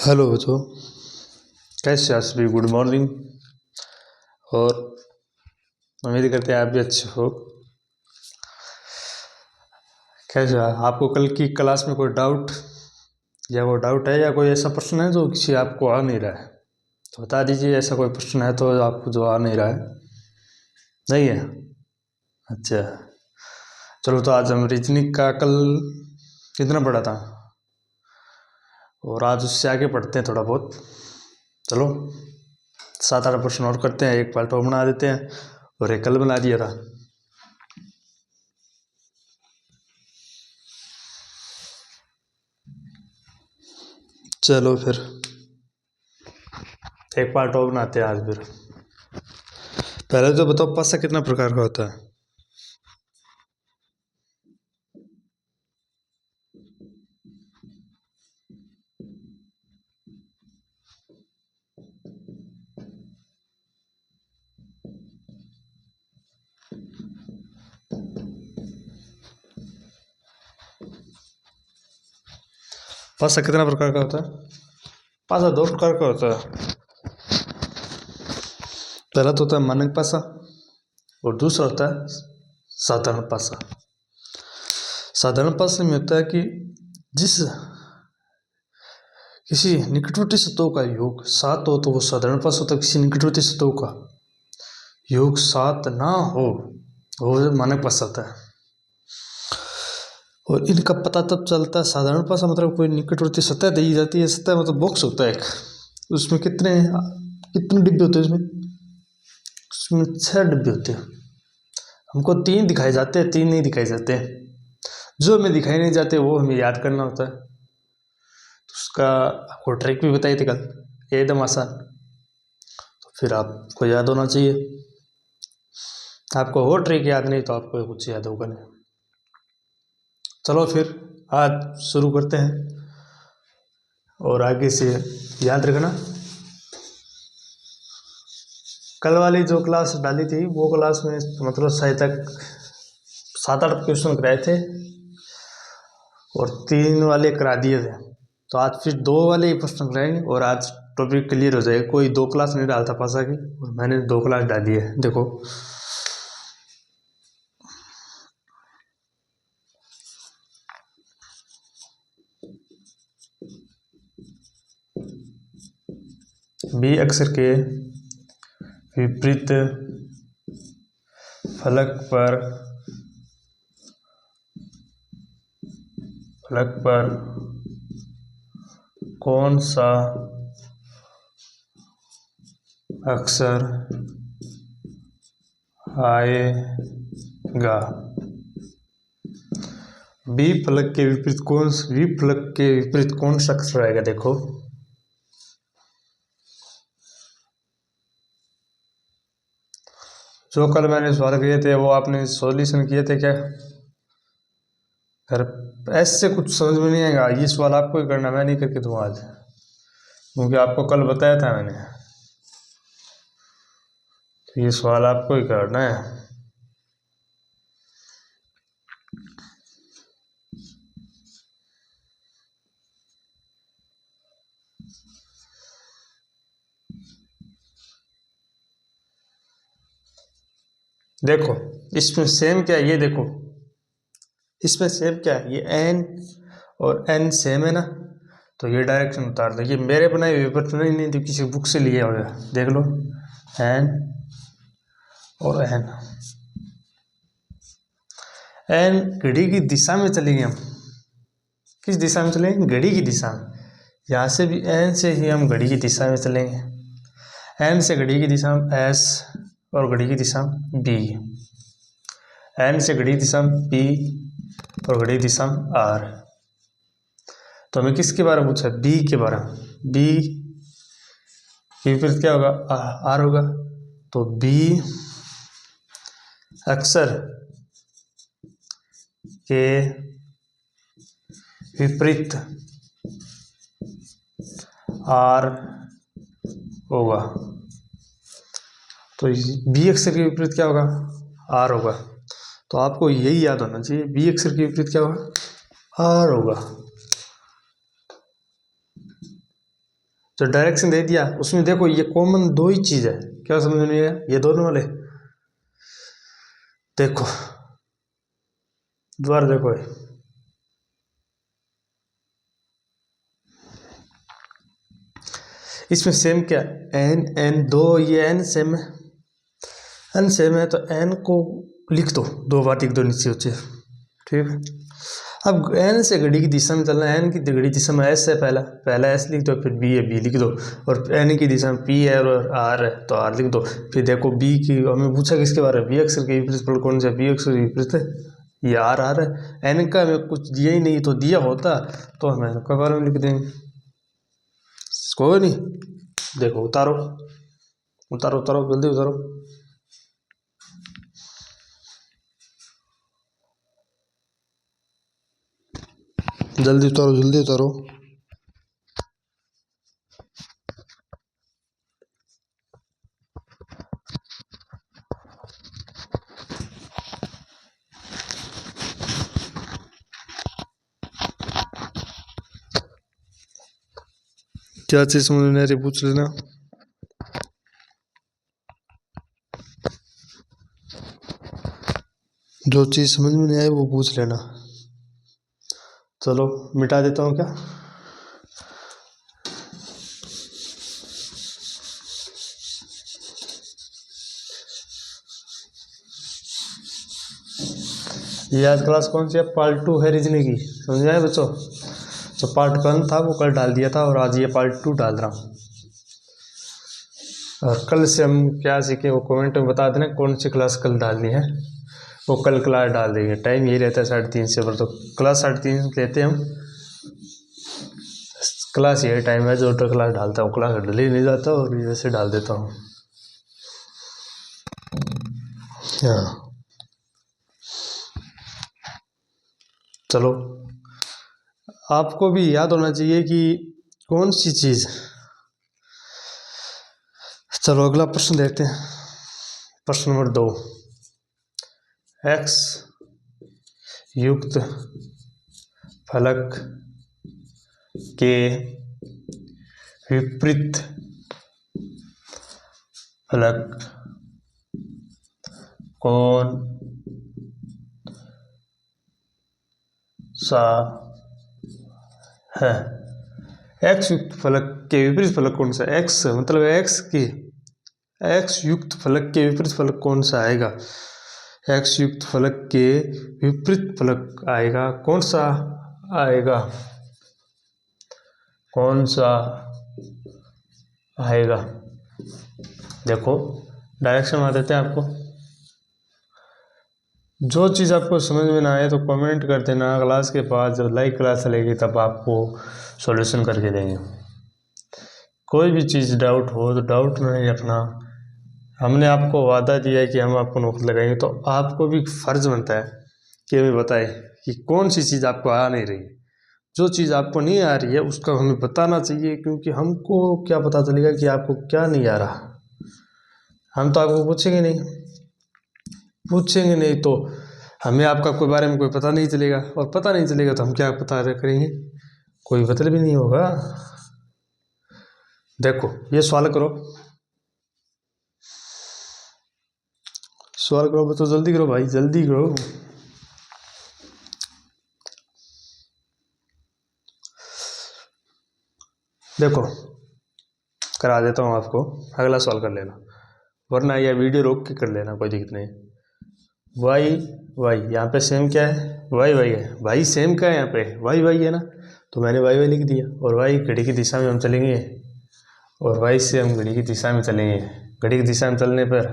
Hello बच्चों, कैसे आज भी गुड मॉर्निंग। और उम्मीद करते हैं आप भी अच्छे हो। कैसे आपको कल की क्लास में कोई डाउट है या कोई ऐसा प्रश्न है जो किसी आपको आ नहीं रहा है तो बता दीजिए। ऐसा कोई प्रश्न है तो आपको जो आ नहीं रहा है? नहीं है? अच्छा, चलो तो आज हम रीजनिंग का कल कितना पढ़ा था और आज उससे आगे पढ़ते हैं थोड़ा बहुत। चलो 7-8 प्रश्न और करते हैं, एक पार्ट और बना देते हैं और एक कल बना दिया था। चलो फिर एक पार्ट और बनाते हैं आज। फिर पहले तो बताओ, पासा कितना प्रकार का होता है? पासा कितना प्रकार का होता है? पासा 2 प्रकार का होता है। पहला तो होता है मानक पासा और दूसरा होता है साधारण पासा। साधारण पासे में होता है कि जिस किसी निकटवर्ती सतहों का योग 7 हो तो वो साधारण पासा होता है। किसी निकटवर्ती सतहों का योग 7 ना हो वो मानक पासा होता है। और इनका पता तब चलता है। साधारण पासा मतलब कोई निकटवर्ती सतह दी जाती है। सतह मतलब बॉक्स होता है एक, उसमें कितने डिब्बे होते हैं? उसमें 6 डिब्बे होते हैं। हमको 3 दिखाए जाते हैं, 3 नहीं दिखाए जाते हैं। जो हमें दिखाई नहीं जाते वो हमें याद करना होता है। तो उसका आपको ट्रिक भी बताई थी कल, एकदम आसान। तो फिर आपको याद होना चाहिए। आपको वो ट्रिक याद नहीं तो आपको कुछ याद होगा नहीं। चलो फिर आज शुरू करते हैं और आगे से याद रखना। कल वाली जो क्लास डाली थी वो क्लास में मतलब शायद तक 7-8 क्वेश्चन कराए थे और 3 वाले करा दिए थे। तो आज फिर 2 वाले ही प्रश्न कराएंगे और आज टॉपिक क्लियर हो जाएगा। कोई 2 क्लास नहीं डालता पासा की और मैंने 2 क्लास डाली है। देखो बी अक्षर के विपरीत फलक पर कौन सा अक्षर आएगा? बी फलक के विपरीत कौन सा अक्षर आएगा? देखो जो कल मैंने सवाल किए थे वो आपने सॉल्यूशन किए थे क्या? फिर ऐसे कुछ समझ में नहीं आएगा। ये सवाल आपको ही करना, मैं नहीं करके दूंगा आज, क्योंकि आपको कल बताया था मैंने। तो ये सवाल आपको ही करना है। देखो इसमें सेम क्या है, ये देखो इसमें सेम क्या है, ये एन और एन सेम है ना, तो ये डायरेक्शन उतार दो। ये मेरे बनाए हुए पेपर नहीं तो किसी बुक से लिया हुआ है। देख लो एन और एन घड़ी की दिशा में चलेंगे हम। किस दिशा में चलेंगे? घड़ी की दिशा में। यहाँ से भी एन से ही हम घड़ी की दिशा में चलेंगे। एन से घड़ी की दिशा में एस और घड़ी की दिशा में बी। एन से घड़ी की दिशा में पी और घड़ी की दिशा में आर। तो हमें किसके बारे में पूछा? बी के बारे में। बी के विपरीत क्या होगा? आर होगा। तो बी अक्षर के विपरीत आर होगा। तो बी अक्षर के विपरीत क्या होगा? आर होगा। तो आपको यही याद होना चाहिए, बी अक्षर के विपरीत क्या होगा? आर होगा। जो डायरेक्शन दे दिया उसमें देखो ये कॉमन दो ही चीज है, क्या समझ में आया, ये दोनों वाले देखो दोबारा देखो इसमें सेम क्या एन एन दो, ये एन सेम है, एन सेम है तो एन को लिख दो, दो बार लिख दो नीचे नीचे, ठीक है। अब एन से घड़ी की दिशा में चलना है, एन की घड़ी दिशा में एस है, पहला एस लिख दो, फिर बी है बी लिख दो, और एन की दिशा में पी है और आर है तो आर लिख दो। फिर देखो बी की हमें पूछा किसके बारे में, बी अक्षर के विपरीत फल कौन सा, बी अक्षर के विपरीत है ये आर आर है। एन का हमें कुछ दिया ही नहीं, तो दिया होता तो हमें एन के बारे में लिख देंगे, कोई नहीं। देखो उतारो उतारो उतारो जल्दी उतारो, जल्दी उतारो जल्दी उतारो। क्या चीज समझ में नहीं आ रही पूछ लेना। जो चीज समझ में नहीं आई वो पूछ लेना। चलो मिटा देता हूँ क्या, ये आज क्लास कौन सी है, पार्ट 2 है रीजनिंग की, समझ में आया बच्चों। तो पार्ट 1 था वो कल डाल दिया था और आज ये पार्ट 2 डाल रहा हूँ। और कल से हम क्या सीखे वो कमेंट में बता देना, कौन सी क्लास कल डालनी है, वो कल क्लास डाल देंगे। टाइम यही रहता है 3:30 से, पर तो क्लास 3:30 लेते हैं हम, क्लास यही टाइम है जो क्लास डालता हूँ, क्लास डल ही नहीं जाता और वैसे डाल देता हूँ। हाँ चलो आपको भी याद होना चाहिए कि कौन सी चीज। चलो अगला प्रश्न देखते हैं, प्रश्न नंबर 2, एक्स युक्त फलक के विपरीत फलक कौन सा है। एक्स युक्त फलक के विपरीत फलक कौन सा, एक्स मतलब एक्स युक्त फलक के विपरीत फलक कौन सा आएगा, एक्स युक्त फलक के विपरीत फलक आएगा, कौन सा आएगा, कौन सा आएगा। देखो डायरेक्शन बता देते हैं आपको, जो चीज़ आपको समझ में ना आए तो कमेंट कर देना, क्लास के पास जब लाइव क्लास चलेगी तब आपको सॉल्यूशन करके देंगे। कोई भी चीज़ डाउट हो तो डाउट नहीं रखना, हमने आपको वादा दिया है कि हम आपको नौकरी लगाएंगे, तो आपको भी फर्ज बनता है कि हमें बताए कि कौन सी चीज़ आपको आ नहीं रही। जो चीज़ आपको नहीं आ रही है उसका हमें बताना चाहिए, क्योंकि हमको क्या पता चलेगा कि आपको क्या नहीं आ रहा। हम तो आपको पूछेंगे नहीं तो हमें आपका कोई बारे में कोई पता नहीं चलेगा, और पता नहीं चलेगा तो हम क्या पता करेंगे, कोई मतलब भी नहीं होगा। देखो ये सवाल करो बच्चों, जल्दी करो भाई जल्दी करो। देखो करा देता हूँ आपको, अगला सवाल कर लेना, वरना यह वीडियो रोक के कर लेना, कोई दिक्कत नहीं। वाई वाई यहाँ पे सेम क्या है, वाई वाई है, वाई सेम क्या है यहाँ पे, वाई वाई है ना, तो मैंने वाई वाई लिख दिया। और वाई घड़ी की दिशा में हम चलेंगे, और वाई से हम घड़ी की दिशा में चलेंगे, घड़ी की दिशा में चलने पर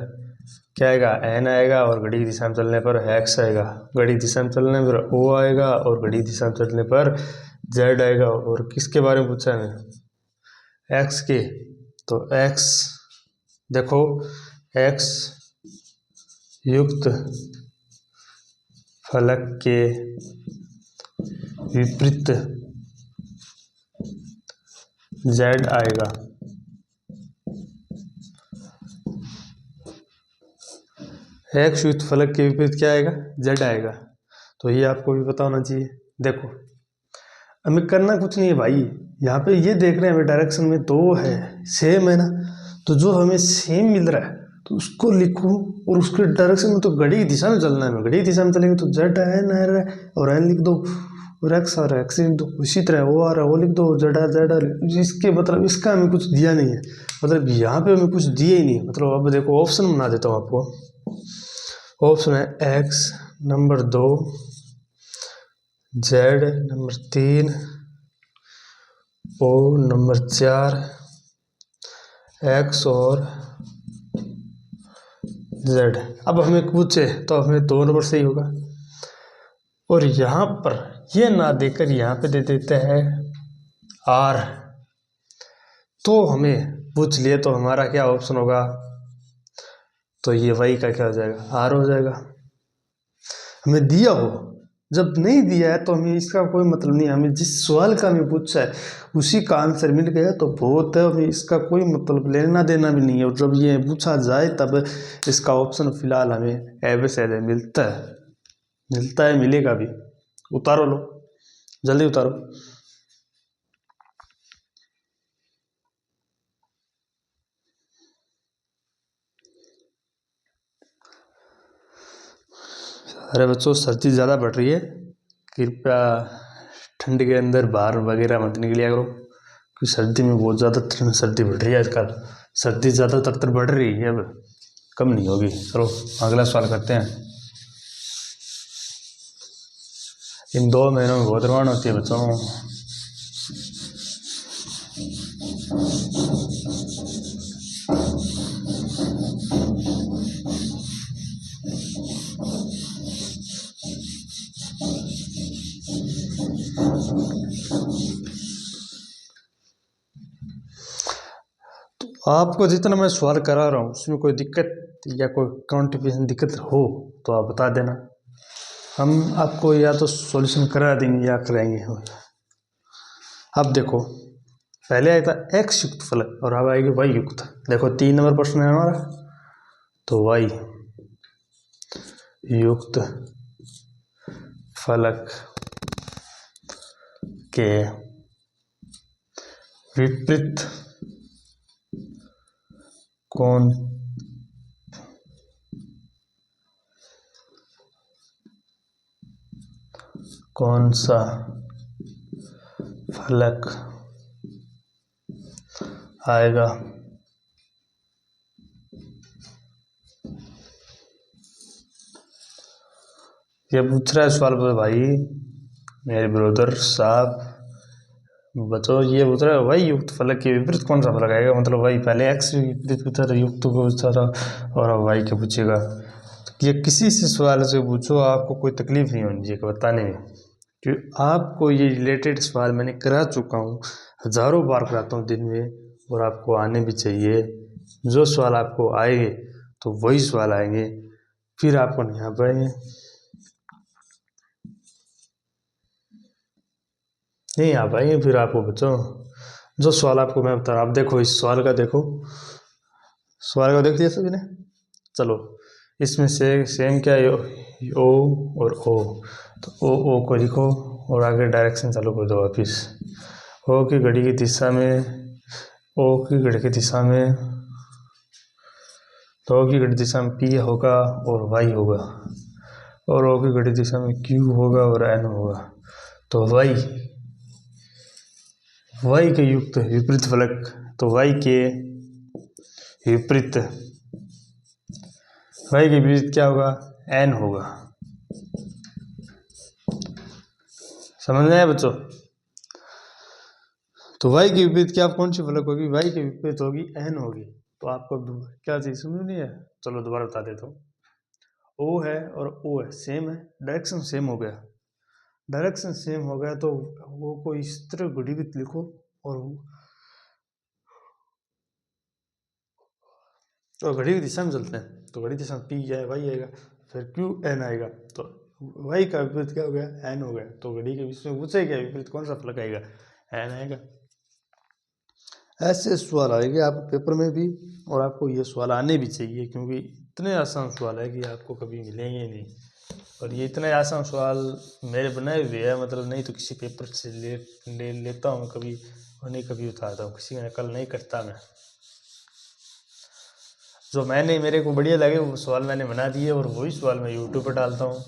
क्या आएगा, एन आएगा, और घड़ी की दिशा में चलने पर एक्स आएगा, घड़ी की दिशा में चलने पर ओ आएगा, और घड़ी की दिशा में चलने पर जेड आएगा। और किसके बारे में पूछा है, एक्स के, तो एक्स देखो एक्स युक्त फलक के विपरीत जेड आएगा। एक्स युक्त फलक के विपरीत क्या आएगा, जेड आएगा, तो ये आपको भी पता होना चाहिए। देखो हमें करना कुछ नहीं है भाई, यहाँ पे ये देख रहे हैं हमें डायरेक्शन में दो है, सेम है ना, तो जो हमें सेम मिल रहा है तो उसको लिखूं, और उसके डायरेक्शन में तो घड़ी की दिशा में चलना है, घड़ी की दिशा में चलेंगे तो जेड एन आ रहा है और एन लिख दो, और एक्स आ रहा है एक्स लिख दो, इसी तरह वो आ रहा है वो लिख दो, जेड आ जेड आ रहा है। इसके मतलब इसका हमें कुछ दिया नहीं है, मतलब यहाँ पे हमें कुछ दिए ही नहीं। मतलब अब देखो ऑप्शन बना देता हूँ आपको। ऑप्शन है एक्स नंबर 2, जेड नंबर 3, ओ नंबर 4, एक्स और जेड। अब हमें पूछे तो हमें 2 नंबर सही होगा, और यहाँ पर ये ना देकर यहाँ पे दे देते हैं आर, तो हमें पूछ लिए तो हमारा क्या ऑप्शन होगा, तो ये वाई का क्या हो जाएगा, आर हो जाएगा। हमें दिया हो, जब नहीं दिया है तो हमें इसका कोई मतलब नहीं, हमें जिस सवाल का हमें पूछा है उसी का आंसर मिल गया तो बहुत है, हमें इसका कोई मतलब लेना देना भी नहीं है। और जब ये पूछा जाए तब इसका ऑप्शन फिलहाल हमें एवरेज मिलता है मिलेगा भी। उतारो लो, जल्दी उतारो। अरे बच्चों, सर्दी ज़्यादा बढ़ रही है, कृपया ठंड के अंदर बाहर वगैरह मत निकलिया करो, क्योंकि सर्दी में बहुत ज़्यादा सर्दी बढ़ रही है आजकल। सर्दी ज़्यादा तर बढ़ रही है, अब कम नहीं होगी। चलो अगला सवाल करते हैं। इन 2 महीनों में बहुत रवान होती है बच्चों। आपको जितना मैं सवाल करा रहा हूँ उसमें कोई दिक्कत या कोई कॉन्ट्रीब्यूशन दिक्कत हो तो आप बता देना, हम आपको या तो सॉल्यूशन करा देंगे या कराएंगे। अब देखो, पहले आया था एक्स युक्त फलक और अब आएगी वाई युक्त। देखो 3 नंबर प्रश्न है हमारा, तो वाई युक्त फलक के विपरीत कौन सा फलक आएगा। ये पूछ रहा है सवाल भाई मेरे ब्रदर साहब, बच्चों ये पूछ रहा है वाई युक्त फलक के विपरीत कौन सा फलक आएगा। मतलब वाई पहले एक्स विपरीत पूछा था, युक्त को पूछा था, और अब वाई के पूछेगा। ये किसी से सवाल से पूछो, आपको कोई तकलीफ नहीं होनी चाहिए बताने में, क्योंकि आपको ये रिलेटेड सवाल मैंने करा चुका हूँ, हज़ारों बार कराता हूँ दिन में, और आपको आने भी चाहिए। जो सवाल आपको आएंगे तो वही सवाल आएंगे, फिर आपको नहीं आ पाएंगे, नहीं आ पाएंगे फिर आपको बच्चों। जो सवाल आपको मैं बता रहा हूँ, आप देखो इस सवाल का, देखो सवाल का देख लिया सभी ने। चलो इसमें से सेम क्या है, ओ और ओ, तो ओ को लिखो और आगे डायरेक्शन चालू कर दो वापिस। ओ की घड़ी की दिशा में, ओ की घड़ी की दिशा में, तो ओ की घड़ी दिशा में पी होगा और वाई होगा, और ओ की घड़ी दिशा में क्यू होगा और एन होगा। तो वाई के युक्त विपरीत फलक, तो वाई के विपरीत क्या होगा, एन होगा। समझ में आया बच्चों। तो वाई के विपरीत क्या कौन सी फलक होगी, वाई के विपरीत होगी एन होगी। तो आपको क्या चीज समझ नहीं है, चलो दोबारा बता देता हूँ। ओ है और ओ है, सेम है, डायरेक्शन सेम हो गया, डायरेक्शन सेम हो गया तो वो को इस तरह घड़ी भी लिखो, और घड़ी की दिशा में चलते हैं, तो घड़ी दिशा में पी है वाई आएगा, फिर क्यू एन आएगा, तो वाई का विपरीत क्या हो गया, एन हो गया। तो घड़ी के बीच में पूछे क्या विपरीत कौन सा फलक आएगा, एन आएगा। ऐसे सवाल आएंगे आप पेपर में भी, और आपको ये सवाल आने भी चाहिए, क्योंकि इतने आसान सवाल है कि आपको कभी मिलेंगे नहीं। और ये इतने आसान सवाल मेरे बनाए हुए हैं, मतलब नहीं तो किसी पेपर से ले लेता हूँ कभी और नहीं कभी उतारता हूँ, किसी का नकल नहीं करता मैं। जो मेरे को बढ़िया लगे वो सवाल मैंने बना दिए और वही सवाल मैं यूट्यूब पर डालता हूँ,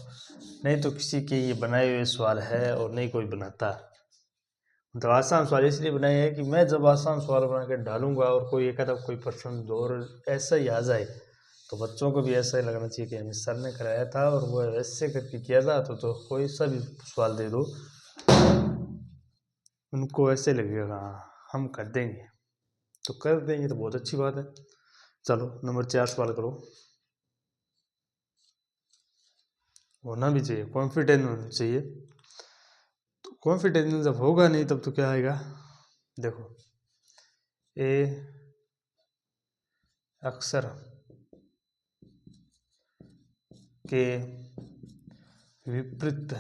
नहीं तो किसी के ये बनाए हुए सवाल है और नहीं कोई बनाता। मतलब आसान सवाल इसलिए बनाए हैं कि मैं जब आसान सवाल बना के डालूंगा और कोई एक आधा कोई पर्सन और ऐसा ही आ जाए तो बच्चों को भी ऐसा ही लगना चाहिए कि हमें सर ने कराया था और वो ऐसे करके किया था, तो कोई सा भी सवाल दे दो उनको ऐसे लगेगा हाँ हम कर देंगे, तो कर देंगे तो बहुत अच्छी बात है। चलो नंबर 4 सवाल करो। होना भी चाहिए, कॉन्फिडेंस होना चाहिए। तो कॉन्फिडेंस जब होगा नहीं तब तो क्या आएगा, देखो ए अक्सर के विपरीत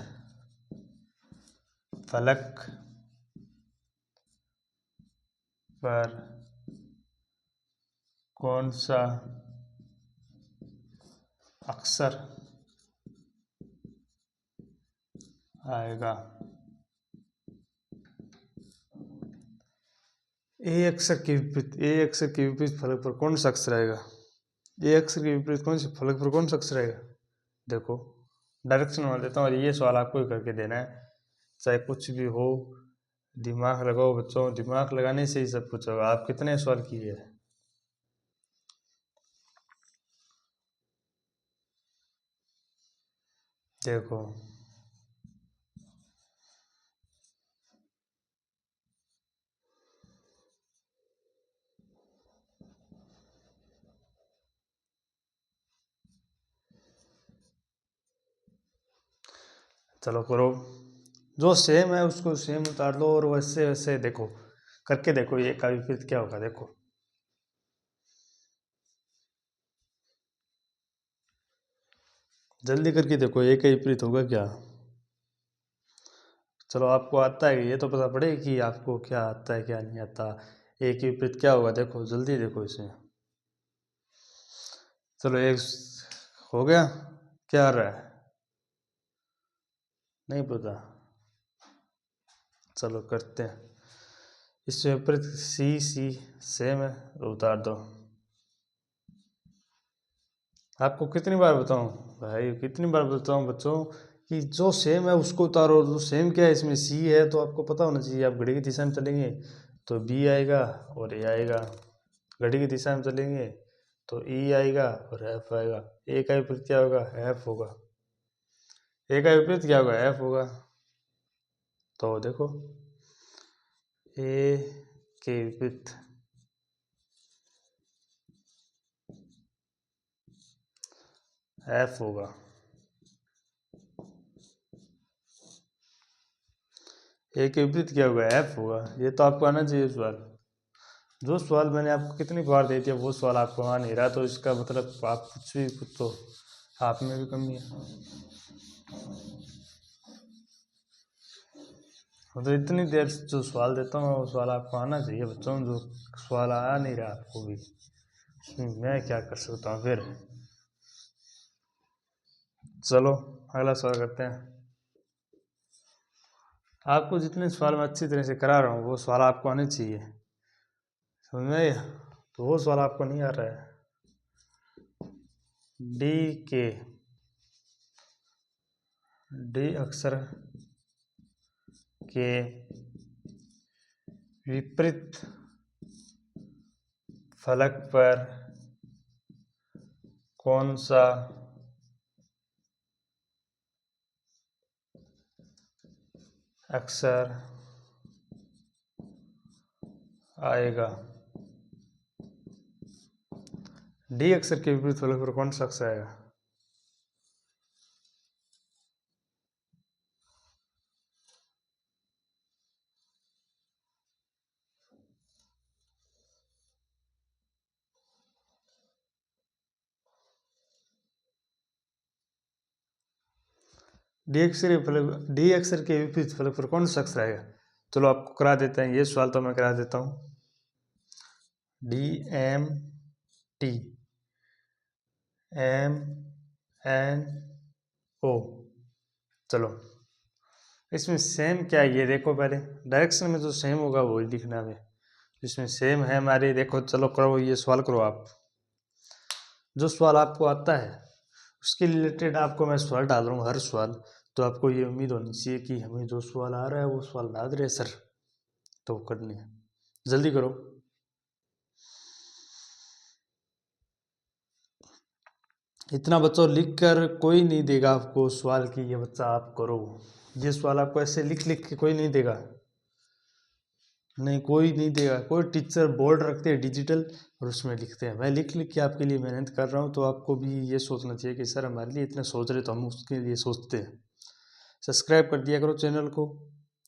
फलक पर कौन सा अक्सर आएगा। ए अक्सर के विपरीत फलक पर कौन सा अक्सर आएगा। ए अक्सर के विपरीत कौन से फलक पर कौन सा अक्सर आएगा। देखो डायरेक्शन मान देता हूँ और ये सवाल आपको ही करके देना है, चाहे कुछ भी हो। दिमाग लगाओ बच्चों, दिमाग लगाने से ही सब कुछ होगा। आप कितने सवाल किए हैं। देखो चलो करो, जो सेम है उसको सेम उतार दो और वैसे वैसे देखो करके देखो ये का विपरीत क्या होगा। देखो जल्दी करके देखो ये का विपरीत होगा क्या। चलो आपको आता है ये तो पता पड़े कि आपको क्या आता है क्या नहीं आता। एक विपरीत क्या होगा, देखो जल्दी देखो इसे। चलो एक हो गया, क्या आ रहा है नहीं पता। चलो करते हैं, इससे विपरीत सी सी सेम है तो उतार दो। आपको कितनी बार बताऊं भाई, कितनी बार बताऊं बच्चों कि जो सेम है उसको उतारो। जो सेम क्या है इसमें सी है तो आपको पता होना चाहिए। आप घड़ी की दिशा में चलेंगे तो बी आएगा और ए आएगा, घड़ी की दिशा में चलेंगे तो ई आएगा और एफ आएगा। ए का विपरीत क्या होगा, एफ होगा। ए का विपरीत क्या होगा, एफ होगा। तो देखो ए के विपरीत एफ होगा। ए के विपरीत क्या होगा, एफ होगा। ये तो आपको आना चाहिए सवाल। जो सवाल मैंने आपको कितनी बार दे दिया वो सवाल आपको आ नहीं रहा, तो इसका मतलब आप कुछ भी कुछ तो आप में भी कमी है। तो इतनी देर से जो सवाल देता हूँ वो सवाल आपको आना चाहिए बच्चों, जो सवाल आ नहीं रहा आपको भी मैं क्या कर सकता हूँ फिर। चलो अगला सवाल करते हैं। आपको जितने सवाल मैं अच्छी तरह से करा रहा हूँ वो सवाल आपको आने चाहिए, समझ में आया? तो वो सवाल आपको नहीं आ रहा है। डी के डी अक्षर के विपरीत फलक पर कौन सा अक्षर आएगा। डी अक्षर के विपरीत फलक पर कौन सा अक्षर आएगा। डी अक्षर के विपरीत फलक पर कौन सा अक्षर आएगा। चलो आपको करा देते हैं ये सवाल, तो मैं करा देता हूँ। D M T M N O. चलो इसमें सेम क्या है ये देखो, पहले डायरेक्शन में जो सेम होगा वही लिखना है। इसमें सेम है हमारे, देखो चलो करो ये सवाल करो आप। जो सवाल आपको आता है उसके रिलेटेड आपको मैं सवाल डाल रहा हूँ हर सवाल, तो आपको ये उम्मीद होनी चाहिए कि हमें जो सवाल आ रहा है वो सवाल डाल रहे सर, तो करनी है, जल्दी करो। इतना बच्चों लिख कर कोई नहीं देगा आपको सवाल कि ये बच्चा आप करो, ये सवाल आपको ऐसे लिख लिख के कोई नहीं देगा, नहीं कोई नहीं देगा। कोई टीचर बोर्ड रखते हैं डिजिटल और उसमें लिखते हैं, मैं लिख लिख के आपके लिए मेहनत कर रहा हूँ, तो आपको भी ये सोचना चाहिए कि सर हमारे लिए इतना सोच रहे तो हम उसके लिए सोचते हैं। सब्सक्राइब कर दिया करो चैनल को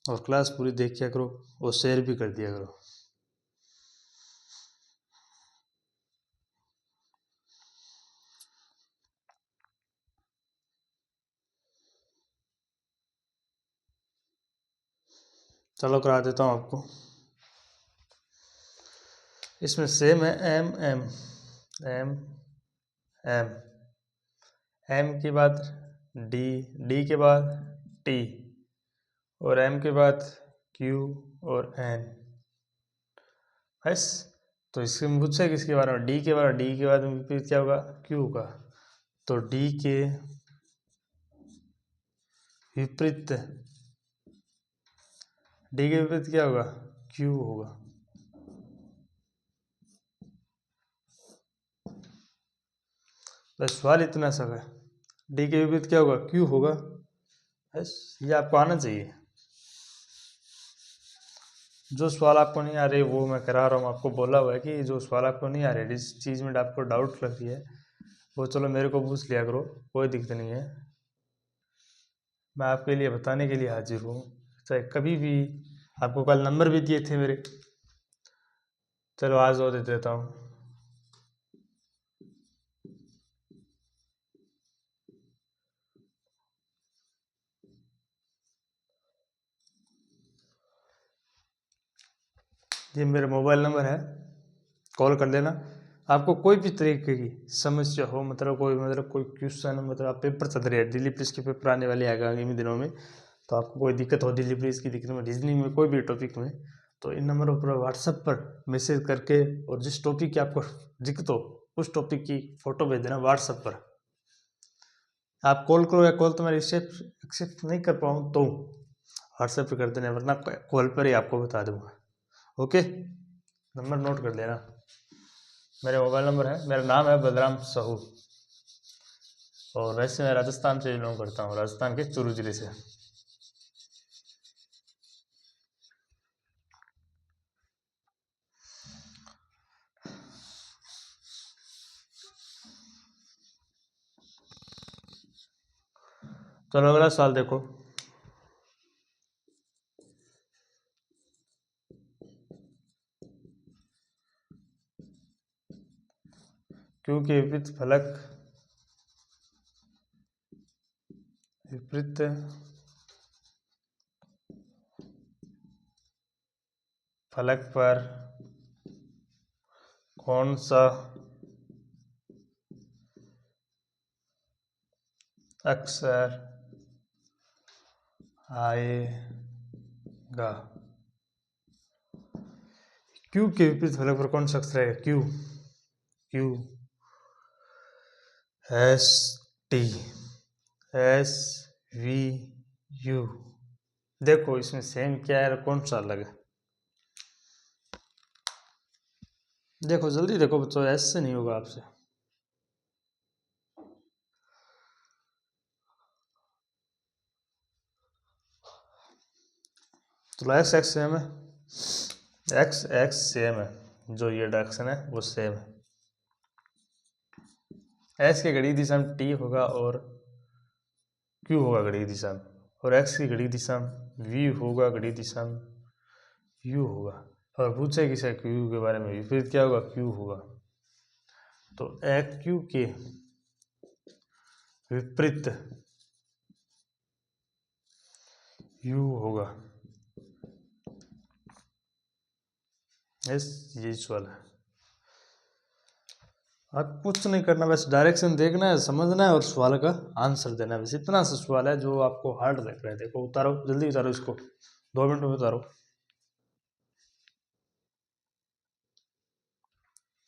और क्लास पूरी देखिया करो और शेयर भी कर दिया करो। चलो करा देता हूँ आपको। इसमें सेम है M M M M, M के बाद डी, डी के बाद टी और एम के बाद क्यू और एन। बस, तो इसके मुझसे किसके बारे में, डी के बारे में, डी के बाद में फिर क्या होगा, क्यू का, तो डी के विपरीत, डी के विपरीत क्या होगा, क्यू होगा। बस सवाल इतना सा है, डी के विपरीत क्या होगा, क्यू होगा। बस ये आपको आना चाहिए। जो सवाल आपको नहीं आ रहे वो मैं करा रहा हूँ, आपको बोला हुआ है कि जो सवाल आपको नहीं आ रहे जिस चीज़ में आपको डाउट लग रही है वो चलो मेरे को पूछ लिया करो, कोई दिक्कत नहीं है, मैं आपके लिए बताने के लिए हाजिर हूँ, चाहे कभी भी। आपको कल नंबर भी दिए थे मेरे, चलो आज और दे देता हूँ। ये मेरा मोबाइल नंबर है, कॉल कर लेना। आपको कोई भी तरीके की समस्या हो, मतलब कोई क्वेश्चन, मतलब आप पेपर चल रहे हैं, दिल्ली पुलिस के पेपर आने वाले हैं आगामी दिनों में, तो आपको कोई दिक्कत हो दिल्ली पुलिस की दिक्कत में, रीजनिंग में, कोई भी टॉपिक में, तो इन नंबरों पर व्हाट्सएप पर मैसेज करके, और जिस टॉपिक की आपको दिक्कत हो उस टॉपिक की फ़ोटो भेज देना व्हाट्सएप पर। आप कॉल करो या कॉल तो मैं एक्सेप्ट नहीं कर पाऊँ तो व्हाट्सएप पे कर देना, वरना कॉल पर ही आपको बता दूंगा। ओके, नंबर नोट कर लेना। मेरा मोबाइल नंबर है, मेरा नाम है बलराम साहू, और वैसे मैं राजस्थान से बिलोंग करता हूँ, राजस्थान के चूरू जिले से। चलो अगला सवाल देखो। क्यू के विपरीत फलक पर कौन सा अक्षर आएगा। क्यू के विपरीत फलक पर कौन सा अक्षर आएगा, Q, Q, S T, S V you. देखो इसमें सेम क्या है और कौन सा अलग है, देखो जल्दी देखो बच्चों, एस से नहीं होगा आपसे। तो एक्स एक्स सेम है, एक्स एक्स सेम है, जो ये डायरेक्शन है वो सेम है। एस के घड़ी दिशा में टी होगा और क्यू होगा घड़ी दिशा में, और एक्स की घड़ी दिशा में वी होगा, घड़ी दिशा में यू होगा। और पूछे किसे क्यू के बारे में, विपरीत क्या होगा, क्यू होगा। तो एक क्यू के विपरीत यू होगा। यही सवाल है। आप कुछ नहीं करना, बस डायरेक्शन देखना है, समझना है और सवाल का आंसर देना है। बस इतना सा सवाल है जो आपको हार्ड लग रहा है। देखो उतारो, जल्दी उतारो इसको, 2 मिनट में उतारो,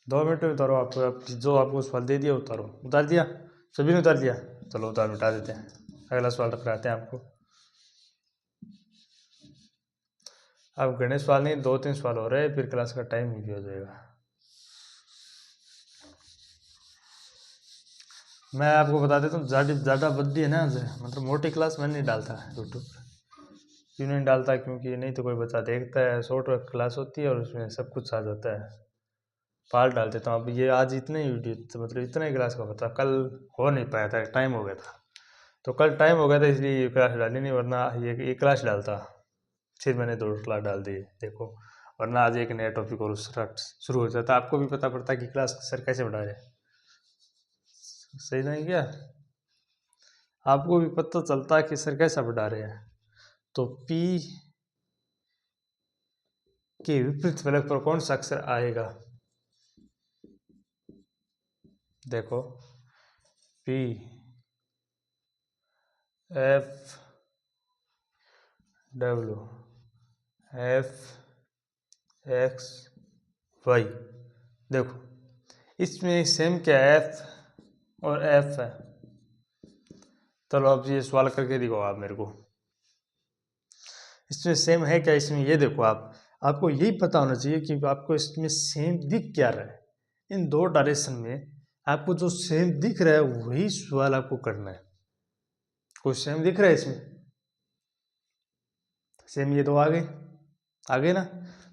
2 मिनट में उतारो। आप जो आपको सवाल दे दिया उतारो। उतार दिया? सभी ने उतार दिया? चलो उतार, मिटा देते हैं, अगला सवाल कराते हैं आपको। अब गणित सवाल नहीं, 2-3 सवाल हो रहे हैं, फिर क्लास का टाइम भी हो जाएगा। मैं आपको बता देता हूँ, ज़्यादा बद्दी है ना, मतलब मोटी क्लास मैं नहीं डालता यूट्यूब पर। क्यों नहीं डालता? क्योंकि नहीं तो कोई बच्चा देखता है। शॉर्ट क्लास होती है और उसमें सब कुछ आ जाता है। पार्ट डाल देता हूँ। अब ये आज इतने वीडियो, मतलब इतना ही क्लास का बता, कल हो नहीं पाया था, टाइम हो गया था। तो कल टाइम हो गया था इसलिए ये क्लास डाली नहीं, वरना ये एक क्लास डालता। फिर मैंने 2 क्लास डाल दी, देखो। वरना आज एक नया टॉपिक और स्टार्ट शुरू हो जाता, आपको भी पता पड़ता कि क्लास सर कैसे बढ़ा रहे। सही नहीं क्या? आपको भी पता चलता कि सर कैसा बढ़ा रहे हैं। तो P के विपरीत फलक पर कौन सा अक्षर आएगा? देखो, P F W F X Y। देखो इसमें सेम क्या है, F और F है। चलो अब ये सवाल करके दिखाओ आप मेरे को, इसमें सेम है क्या? इसमें ये देखो, आपको यही पता होना चाहिए कि आपको इसमें सेम दिख क्या रहा है। इन 2 डायरेक्शन में आपको जो सेम दिख रहा है वही सवाल आपको करना है। कुछ सेम दिख रहा है इसमें, सेम ये 2 आगे ना,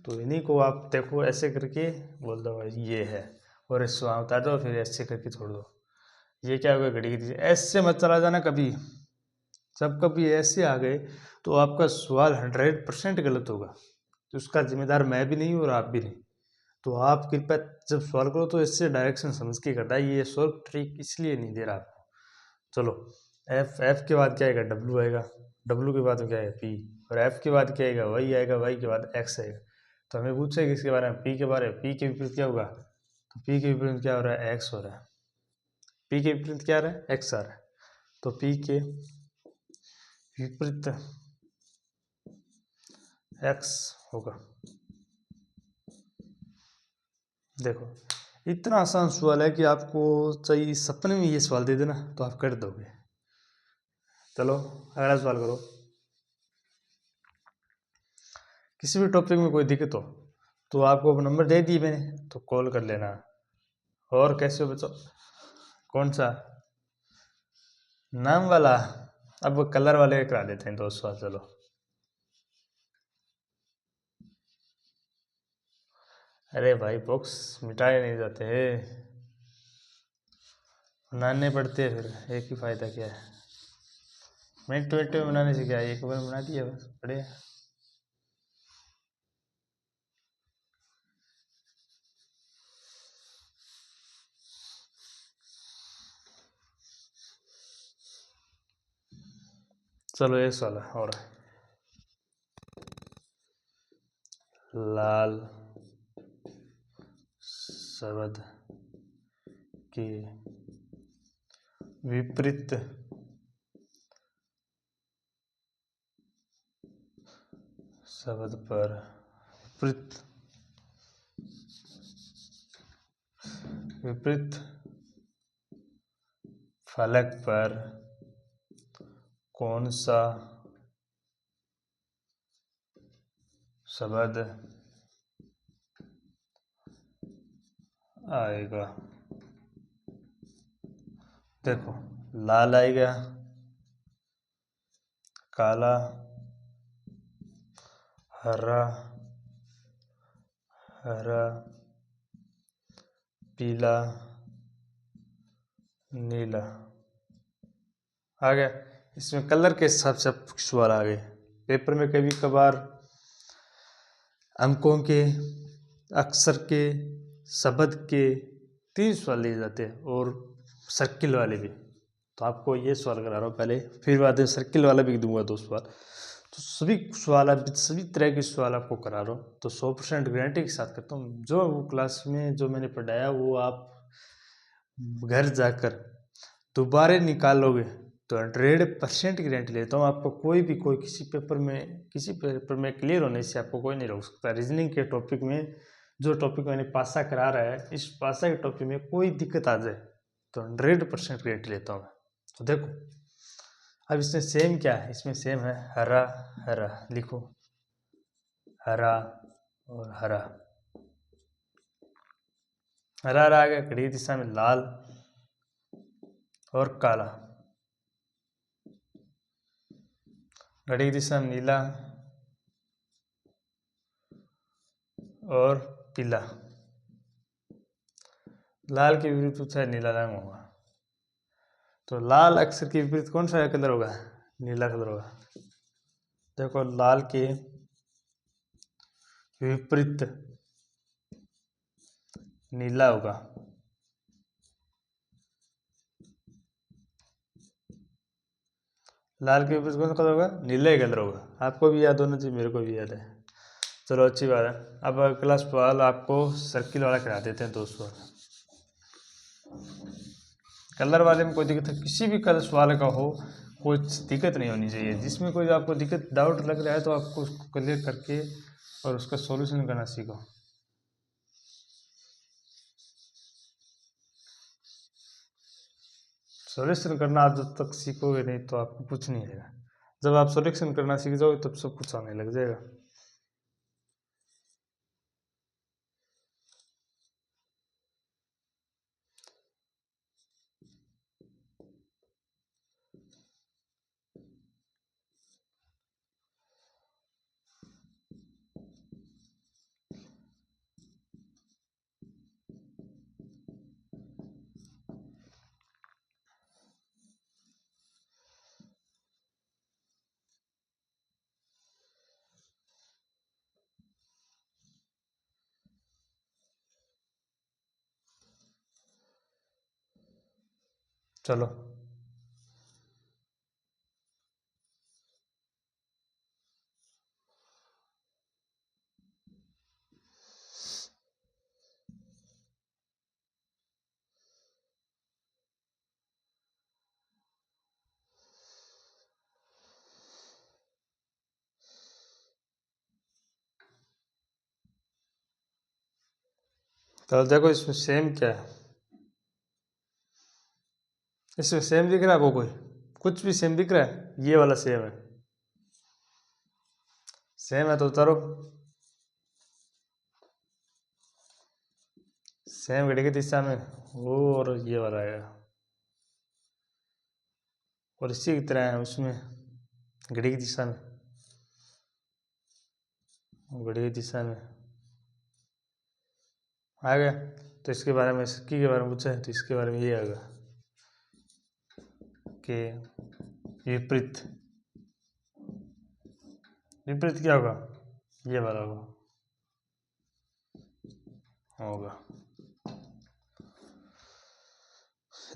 तो इन्हीं को आप देखो ऐसे करके बोल दो भाई ये है, और इस सवाल उतार दो, फिर ऐसे करके छोड़ दो। ये क्या होगा, घड़ी की दिशा। ऐसे मत चला जाना कभी। जब कभी ऐसे आ गए तो आपका सवाल 100% गलत होगा, तो उसका जिम्मेदार मैं भी नहीं हूँ और आप भी नहीं। तो आप कृपया जब सॉल्व करो तो इससे डायरेक्शन समझ के करना है। ये सॉल्व ट्रिक इसलिए नहीं दे रहा आपको। चलो, एफ के बाद क्या आएगा? डब्ल्यू आएगा। डब्ल्यू के बाद क्या आएगा? पी। और एफ के बाद क्या आएगा? वाई आएगा। वाई के बाद एक्स आएगा। तो हमें पूछेगा इसके बारे में, पी के बारे में। पी के विपरीत क्या होगा? तो पी के विपरीत क्या हो रहा है? एक्स हो रहा है। पी के विपरीत क्या आ रहा है? एक्स आ रहा है। तो पी के विपरीत एक्स होगा। देखो इतना आसान सवाल है कि आपको चाहिए सपने में ये सवाल दे देना तो आप कर दोगे। चलो अगला सवाल करो। किसी भी टॉपिक में कोई दिक्कत हो तो आपको नंबर दे दिए मैंने, तो कॉल कर लेना। और कैसे हो बच्चों? कौन सा नाम वाला? अब कलर वाले करा देते हैं 2 सवाल। चलो अरे भाई बॉक्स मिटाए नहीं जाते हैं, बनाने पड़ते हैं, फिर एक ही फायदा क्या है। मिनट मिनट में बनाने से क्या है, एक बार बना दिया बस बढ़िया। चलो एक सवाल और है। लाल शब्द के विपरीत शब्द पर विपरीत फलक पर कौन सा शब्द आएगा? देखो लाल आएगा, काला, हरा, पीला, नीला आ गया। इसमें कलर के हिसाब से सवाल आ गए। पेपर में कभी कभार अंकों के, अक्षर के, शब्द के 3 सवाल दिए जाते हैं, और सर्किल वाले भी। तो आपको ये सवाल करा रहा हूँ पहले, फिर बाद में सर्किल वाला भी दूंगा 2 सवाल। तो सभी सवाल, सभी तरह के सवाल आपको करा रहा हूँ, तो 100% गारंटी के साथ करता हूँ। जो वो क्लास में जो मैंने पढ़ाया वो आप घर जाकर दोबारा निकालोगे तो 100% गारंटी लेता हूँ आपको कोई किसी पेपर में क्लियर होने से आपको कोई नहीं रोक सकता। रीजनिंग के टॉपिक में जो टॉपिक मैंने पासा करा रहा है, इस पासा के टॉपिक में कोई दिक्कत आ जाए तो 100% गारंटी लेता हूँ मैं। तो देखो अब इसमें सेम क्या है, इसमें सेम है हरा हरा, लिखो हरा और हरा, हरा हरा आ गया, घड़ी दिशा में लाल और काला, घड़ी की दिशा में नीला और पीला, लाल के विपरीत पूछा है नीला रंग होगा, तो लाल अक्षर के विपरीत कौन सा कलर होगा, नीला कलर होगा। देखो लाल के विपरीत नीला होगा, लाल के विपरीत कौन सा कलर होगा, नीला ही कलर होगा। आपको भी याद होना चाहिए, मेरे को भी याद है। चलो अच्छी बात है। अब अगला सवाल आपको सर्किल वाला करा देते हैं दोस्तों। कलर वाले में कोई दिक्कत है, किसी भी कलर सवाल का हो कोई दिक्कत नहीं होनी चाहिए। जिसमें कोई आपको दिक्कत डाउट लग रहा है तो आपको उसको क्लियर करके और उसका सॉल्यूशन करना सीखो। सॉल्यूशन करना आप जब तक सीखोगे नहीं तो आपको कुछ नहीं आएगा। जब आप सॉल्यूशन करना सीख जाओगे तब सब कुछ आने लग जाएगा। चलो तो देखो इसमें सेम क्या है, इसमें सेम दिख रहा है आपको, कोई कुछ भी सेम दिख रहा है, ये वाला सेम है, सेम है तो उतारो। सेम घड़ी की दिशा में वो और ये वाला आएगा, और इसी की तरह है उसमें घड़ी की दिशा में, घड़ी की दिशा में आ गया। तो इसके बारे में, इसकी के बारे में पूछा है तो इसके बारे में ये आएगा कि विपरीत, विपरीत क्या होगा, ये वाला होगा।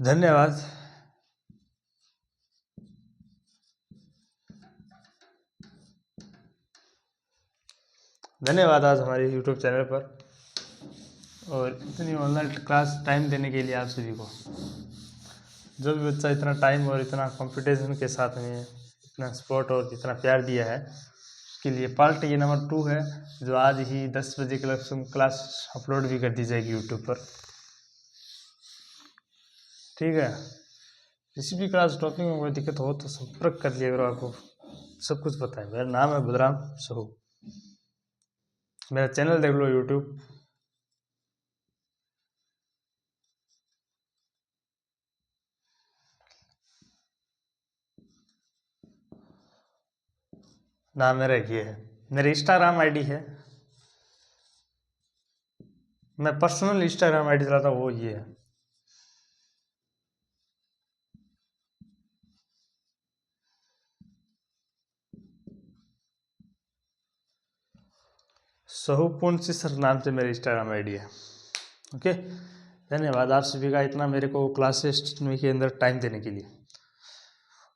धन्यवाद। धन्यवाद आज हमारे YouTube चैनल पर और इतनी ऑनलाइन क्लास टाइम देने के लिए आप सभी को। जो भी बच्चा इतना टाइम और इतना कंपटीशन के साथ में इतना सपोर्ट और इतना प्यार दिया है उसके लिए पार्ट ये नंबर 2 है, जो आज ही 10 बजे क्लास अपलोड भी कर दी जाएगी यूट्यूब पर। ठीक है, किसी भी क्लास टॉपिक में कोई दिक्कत हो तो संपर्क कर लिया करो, आपको सब कुछ पता है। मेरा नाम है बलराम साहू, मेरा चैनल देख लो यूट्यूब। नाम मेरा ये है, मेरा इंस्टाग्राम आईडी है, मैं पर्सनल इंस्टाग्राम आईडी चलाता हूँ, वो ये है। सहू पूर्ण सर नाम से मेरे इंस्टाग्राम आईडी है। ओके, धन्यवाद आप सभी का इतना मेरे को क्लासेस के अंदर टाइम देने के लिए।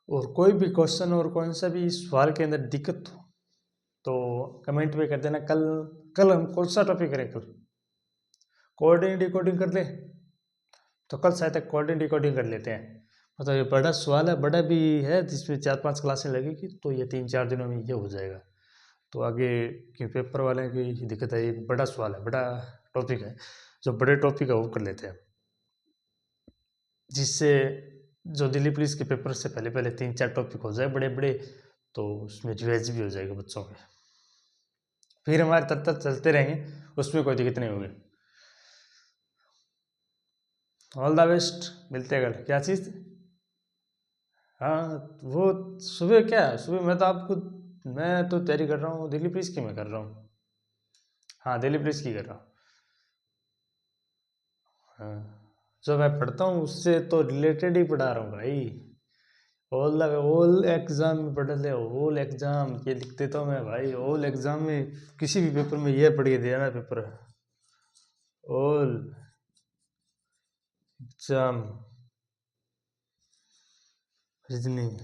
और कोई भी क्वेश्चन और कौन सा भी सवाल के अंदर दिक्कत हो तो कमेंट में कर देना। कल हम कौन सा टॉपिक करें, कल कोडिंग डिकोडिंग कर ले, तो कल शायद तक कोडिंग डिकोडिंग कर लेते हैं। मतलब ये बड़ा सवाल है, बड़ा भी है, जिसमें 4-5 क्लासें लगेगी, तो ये 3-4 दिनों में ये हो जाएगा। तो आगे के पेपर वाले की दिक्कत है, ये बड़ा सवाल है, बड़ा टॉपिक है। जो बड़े टॉपिक है वो कर लेते हैं, जिससे जो दिल्ली पुलिस के पेपर से पहले पहले 3-4 टॉपिक हो जाए बड़े बड़े, तो उसमें रिवाइज भी हो जाएगा बच्चों के, फिर हमारे तब चलते रहेंगे, उसमें कोई दिक्कत नहीं होगी। ऑल द बेस्ट, मिलते हैं कल। क्या चीज़? हाँ, वो सुबह क्या है, सुबह मैं तो तैयारी कर रहा हूँ दिल्ली पुलिस की, मैं कर रहा हूँ। हाँ, दिल्ली पुलिस की कर रहा हूँ। हाँ, जो मैं पढ़ता हूँ उससे तो रिलेटेड ही पढ़ा रहा हूँ भाई। ऑल एग्जाम में पढ़ ले, ऑल एग्जाम ये लिख देता हूँ मैं भाई। ऑल एग्जाम में किसी भी पेपर में ये पढ़ के दिया ना पेपर, ऑल एग्जाम रीजनिंग,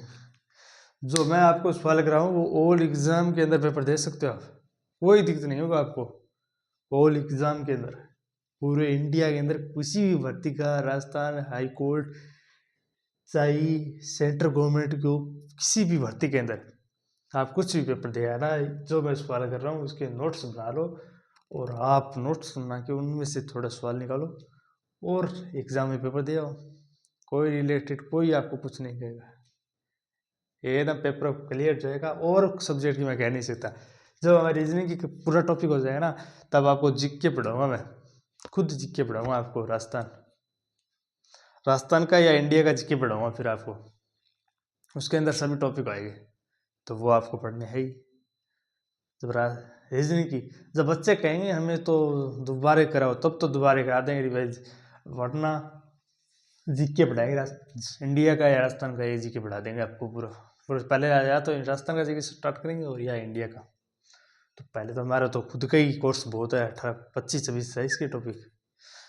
जो मैं आपको सवाल कर रहा हूँ वो ऑल एग्जाम के अंदर पेपर दे सकते हो आप, कोई दिक्कत नहीं होगा आपको। ऑल एग्जाम के अंदर पूरे इंडिया के अंदर किसी भी भर्ती का, राजस्थान हाई कोर्ट चाहे सेंट्रल गवर्नमेंट को, किसी भी भर्ती के अंदर आप कुछ भी पेपर दे आना, जो मैं सवाल कर रहा हूँ उसके नोट्स बना लो, और आप नोट्स बना के उनमें से थोड़ा सवाल निकालो और एग्जाम में पेपर दे आओ। कोई रिलेटेड कोई आपको कुछ नहीं कहेगा, एकदम पेपर क्लियर जाएगा। और सब्जेक्ट की मैं कह नहीं सकता, जब हमारी रीजनिंग की पूरा टॉपिक हो जाएगा ना, तब आपको जीके पढ़ाऊंगा मैं, खुद जीके पढ़ाऊंगा आपको, राजस्थान का या इंडिया का जीके पढ़ाऊंगा फिर आपको। उसके अंदर सभी टॉपिक आएंगे, तो वो आपको पढ़ने है ही। जब रीजनिंग की जब बच्चे कहेंगे हमें तो दोबारा कराओ, तब तो दोबारा करा देंगे रिवाइज, वरना जीके पढ़ाएंगे इंडिया का या राजस्थान का, ये जीके पढ़ा देंगे आपको पूरा। पहले या तो राजस्थान का जीके स्टार्ट करेंगे और या इंडिया का। तो पहले तो हमारा तो खुद का ही कोर्स बहुत है, 18-25-26 है इसके टॉपिक,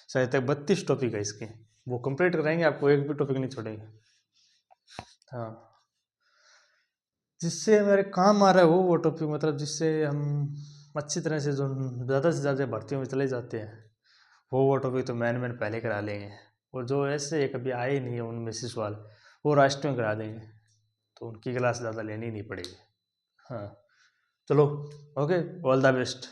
शायद तक 32 टॉपिक है इसके, वो कंप्लीट कराएंगे आपको, एक भी टॉपिक नहीं छोड़ेंगे। हाँ, जिससे हमारे काम आ रहा है वो टॉपिक, मतलब जिससे हम अच्छी तरह से जो ज़्यादा से ज़्यादा भर्तियों में चले जाते हैं, वो टॉपिक तो मैंने पहले करा लेंगे। और जो ऐसे कभी आए नहीं है उनमें से सवाल, वो राष्ट्र में करा देंगे, तो उनकी क्लास ज़्यादा लेनी नहीं पड़ेगी। हाँ, चलो, ओके, ऑल द बेस्ट।